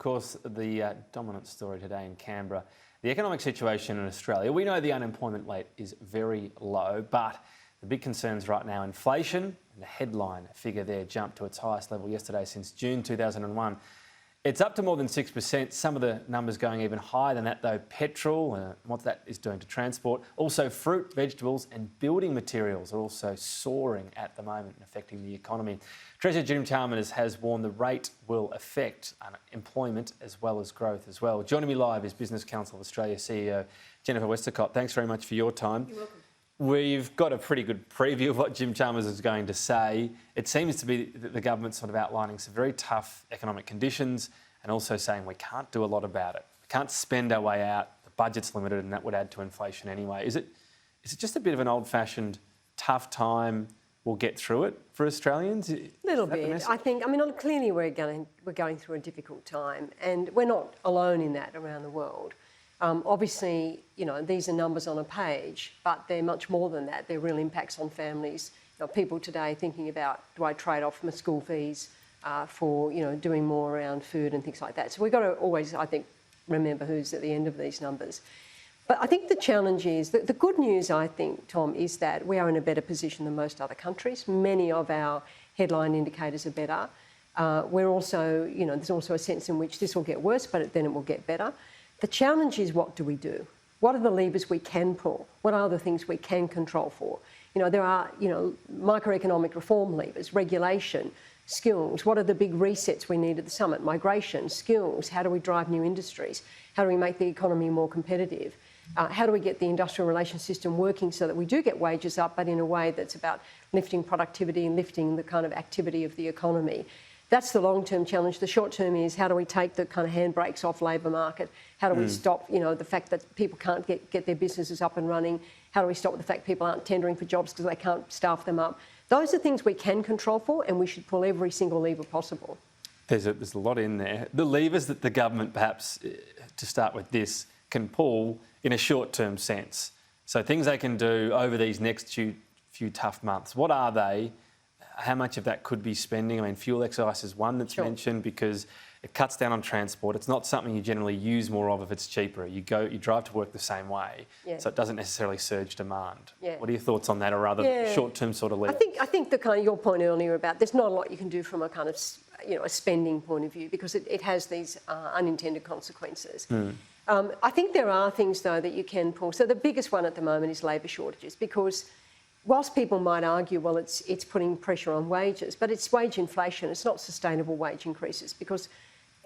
course, the dominant story today in Canberra, the economic situation in Australia. We know the unemployment rate is very low, but the big concerns right now, inflation, and the headline figure there jumped to its highest level yesterday since June 2001. It's up to more than 6%. Some of the numbers going even higher than that, though. Petrol, what that is doing to transport. Also, fruit, vegetables and building materials are also soaring at the moment and affecting the economy. Treasurer Jim Chalmers has warned the rate will affect employment as well as growth as well. Joining me live is Business Council of Australia CEO Jennifer Westacott. Thanks very much for your time. You're welcome. We've got a pretty good preview of what Jim Chalmers is going to say. It seems to be that the government's sort of outlining some very tough economic conditions and also saying we can't do a lot about it. We can't spend our way out. The budget's limited and that would add to inflation anyway. Is it just a bit of an old-fashioned tough time? We'll get through it for Australians? A little bit. I think, clearly we're going through a difficult time and we're not alone in that around the world. Obviously, these are numbers on a page, but they're much more than that. They're real impacts on families. People today thinking about, do I trade off my school fees for, doing more around food and things like that. So we've got to always, I think, remember who's at the end of these numbers. But I think the challenge is, that the good news, I think, Tom, is that we are in a better position than most other countries. Many of our headline indicators are better. We're also, there's also a sense in which this will get worse, but then it will get better. The challenge is, what do we do? What are the levers we can pull? What are the things we can control for? There are, microeconomic reform levers, regulation, skills. What are the big resets we need at the summit? Migration, skills. How do we drive new industries? How do we make the economy more competitive? How do we get the industrial relations system working so that we do get wages up, but in a way that's about lifting productivity and lifting the kind of activity of the economy? That's the long-term challenge. The short-term is, how do we take the kind of handbrakes off labour market? How do we stop, the fact that people can't get their businesses up and running? How do we stop the fact people aren't tendering for jobs because they can't staff them up? Those are things we can control for, and we should pull every single lever possible. There's a lot in there. The levers that the government, perhaps, to start with this, can pull in a short-term sense. So things they can do over these next few tough months. What are they? How much of that could be spending? Fuel excise is one that's mentioned because it cuts down on transport. It's not something you generally use more of if it's cheaper. You drive to work the same way, so it doesn't necessarily surge demand. What are your thoughts on that, or other short-term sort of levers? I think the kind of your point earlier about there's not a lot you can do from a kind of a spending point of view, because it has these unintended consequences. I think there are things though that you can pull. So the biggest one at the moment is labour shortages, because whilst people might argue, well, it's putting pressure on wages, but it's wage inflation. It's not sustainable wage increases, because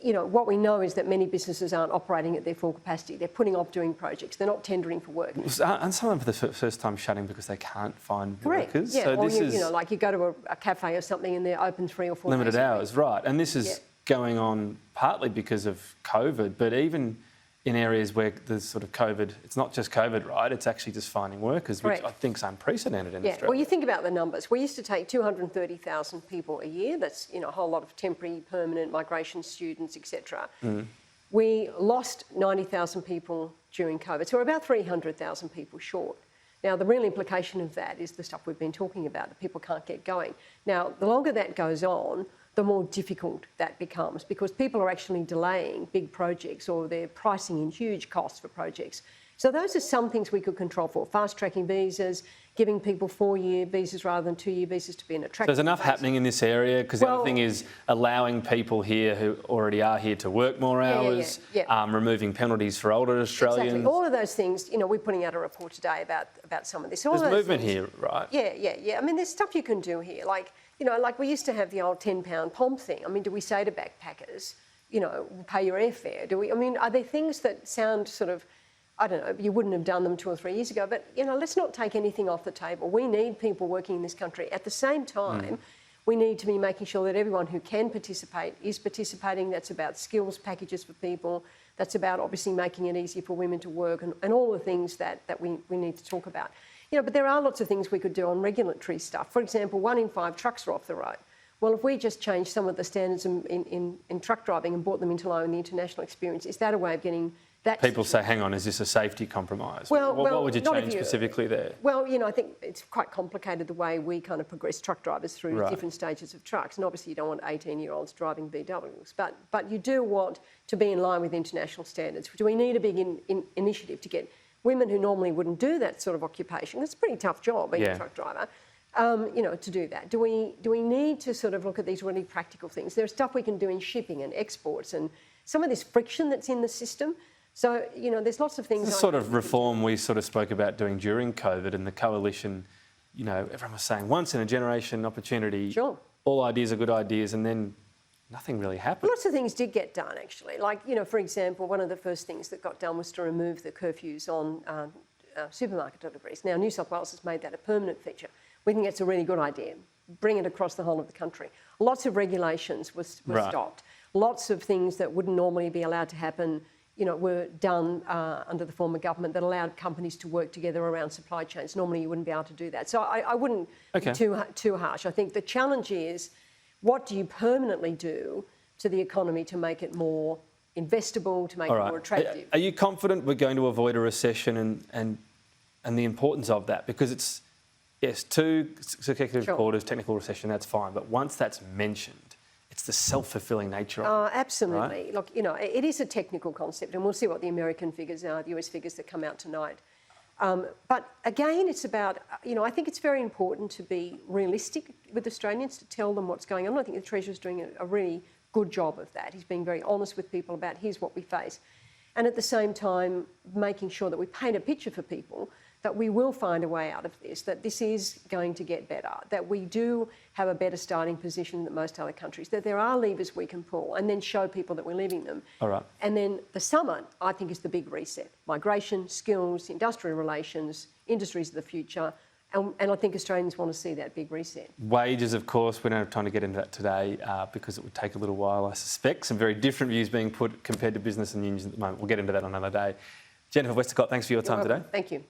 what we know is that many businesses aren't operating at their full capacity. They're putting off doing projects. They're not tendering for work. And some of them for the first time shutting because they can't find workers. Yeah, so or like you go to a cafe or something and they're open 3 or 4 days. Limited hours, right. And this is going on partly because of COVID, but even in areas where there's sort of COVID, it's not just COVID, right? It's actually just finding workers, which I think is unprecedented in Australia. Well, you think about the numbers. We used to take 230,000 people a year. That's, a whole lot of temporary, permanent migration students, etc. We lost 90,000 people during COVID. So we're about 300,000 people short. Now, the real implication of that is the stuff we've been talking about, that people can't get going. Now, the longer that goes on, the more difficult that becomes, because people are actually delaying big projects, or they're pricing in huge costs for projects. So those are some things we could control for. Fast-tracking visas, giving people 4-year visas rather than 2-year visas to be an attractive. So there's enough happening in this area, because the other thing is allowing people here who already are here to work more hours, removing penalties for older Australians. Exactly. All of those things, we're putting out a report today about some of this. There's movement here, right? Yeah. There's stuff you can do here. Like we used to have the old £10 POM thing. Do we say to backpackers, pay your airfare? Do we? Are there things that sound sort of, I don't know, you wouldn't have done them 2 or 3 years ago, but, let's not take anything off the table. We need people working in this country. At the same time, we need to be making sure that everyone who can participate is participating. That's about skills packages for people. That's about obviously making it easier for women to work, and all the things that we need to talk about. But there are lots of things we could do on regulatory stuff. For example, 1 in 5 trucks are off the road. Well, if we just change some of the standards in truck driving and brought them into line with the international experience, is that a way of getting people say, hang on, is this a safety compromise? Well, what would you not if change you- specifically there? Well, I think it's quite complicated the way we kind of progress truck drivers through Right. different stages of trucks. And obviously you don't want 18-year-olds driving VWs, but you do want to be in line with international standards. Do we need a big initiative to get women who normally wouldn't do that sort of occupation? It's a pretty tough job being a truck driver. To do that. Do we need to sort of look at these really practical things? There's stuff we can do in shipping and exports and some of this friction that's in the system. So, there's lots of things. This sort of reform we sort of spoke about doing during COVID, and the coalition, everyone was saying once in a generation opportunity. Sure. All ideas are good ideas, and then nothing really happened. Lots of things did get done, actually. Like, for example, one of the first things that got done was to remove the curfews on supermarket deliveries. Now, New South Wales has made that a permanent feature. We think it's a really good idea. Bring it across the whole of the country. Lots of regulations were stopped. Lots of things that wouldn't normally be allowed to happen, were done under the former government that allowed companies to work together around supply chains. Normally, you wouldn't be able to do that. So I wouldn't be too harsh. I think the challenge is, what do you permanently do to the economy to make it more investable, to make it more attractive? Are you confident we're going to avoid a recession and the importance of that? Because it's, yes, 2 consecutive quarters, technical recession, that's fine. But once that's mentioned, it's the self-fulfilling nature of it. Absolutely. Right? Look, it is a technical concept, and we'll see what the American figures are, the US figures that come out tonight. But again, it's about, I think it's very important to be realistic with Australians, to tell them what's going on. I think the Treasurer's doing a really good job of that. He's being very honest with people about here's what we face. And at the same time, making sure that we paint a picture for people that we will find a way out of this, that this is going to get better, that we do have a better starting position than most other countries, that there are levers we can pull, and then show people that we're living them. All right. And then the summit, I think, is the big reset. Migration, skills, industrial relations, industries of the future. And I think Australians want to see that big reset. Wages, of course, we don't have time to get into that today because it would take a little while, I suspect. Some very different views being put compared to business and unions at the moment. We'll get into that on another day. Jennifer Westacott, thanks for your time today. Thank you.